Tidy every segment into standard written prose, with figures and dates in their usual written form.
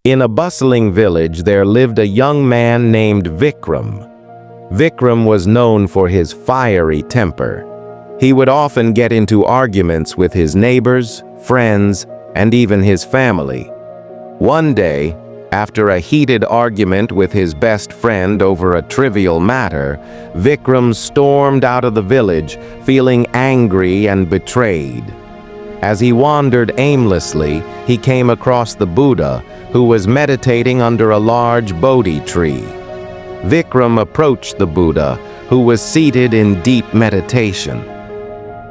In a bustling village, there lived a young man named Vikram. Vikram was known for his fiery temper. He would often get into arguments with his neighbors, friends, and even his family. One day, after a heated argument with his best friend over a trivial matter, Vikram stormed out of the village, feeling angry and betrayed. As he wandered aimlessly, he came across the Buddha, who was meditating under a large Bodhi tree. Vikram approached the Buddha, who was seated in deep meditation.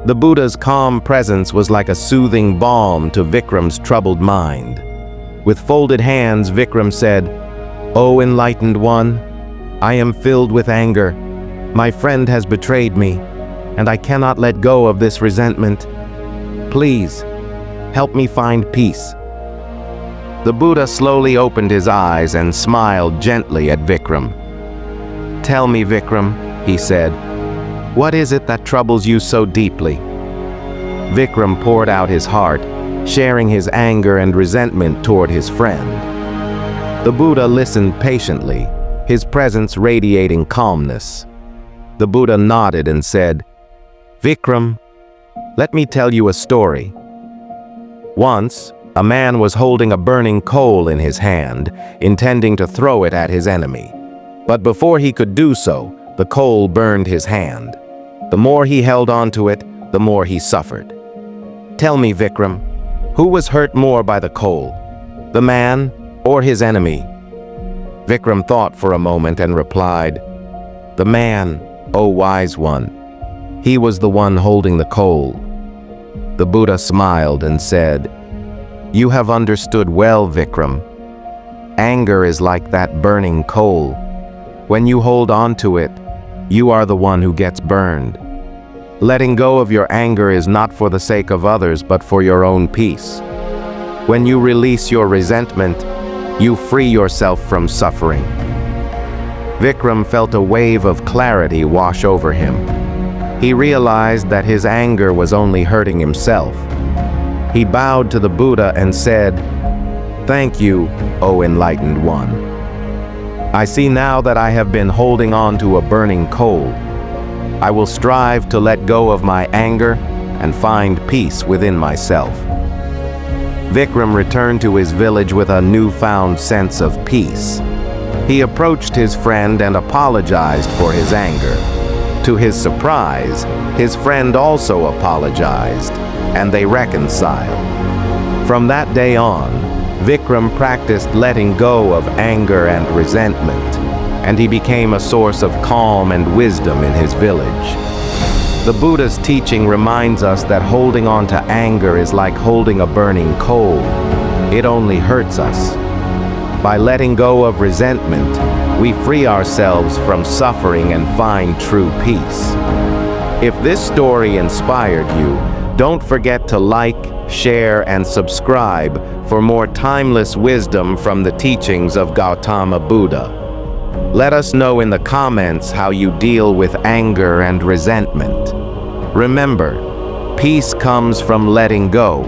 The Buddha's calm presence was like a soothing balm to Vikram's troubled mind. With folded hands, Vikram said, "O enlightened one, I am filled with anger. My friend has betrayed me, and I cannot let go of this resentment. Please, help me find peace." The Buddha slowly opened his eyes and smiled gently at Vikram. "Tell me, Vikram," he said, "what is it that troubles you so deeply?" Vikram poured out his heart, sharing his anger and resentment toward his friend. The Buddha listened patiently, his presence radiating calmness. The Buddha nodded and said, "Vikram, let me tell you a story. Once, a man was holding a burning coal in his hand, intending to throw it at his enemy. But before he could do so, the coal burned his hand. The more he held onto it, the more he suffered. Tell me, Vikram, who was hurt more by the coal, the man or his enemy?" Vikram thought for a moment and replied, "The man, O wise one. He was the one holding the coal." The Buddha smiled and said, "You have understood well, Vikram. Anger is like that burning coal. When you hold on to it, you are the one who gets burned. Letting go of your anger is not for the sake of others, but for your own peace. When you release your resentment, you free yourself from suffering." Vikram felt a wave of clarity wash over him. He realized that his anger was only hurting himself. He bowed to the Buddha and said, "Thank you, O enlightened one. I see now that I have been holding on to a burning coal. I will strive to let go of my anger and find peace within myself." Vikram returned to his village with a newfound sense of peace. He approached his friend and apologized for his anger. To his surprise, his friend also apologized, and they reconciled. From that day on, Vikram practiced letting go of anger and resentment, and he became a source of calm and wisdom in his village. The Buddha's teaching reminds us that holding on to anger is like holding a burning coal. It only hurts us. By letting go of resentment, we free ourselves from suffering and find true peace. If this story inspired you, don't forget to like, share, and subscribe for more timeless wisdom from the teachings of Gautama Buddha. Let us know in the comments how you deal with anger and resentment. Remember, peace comes from letting go,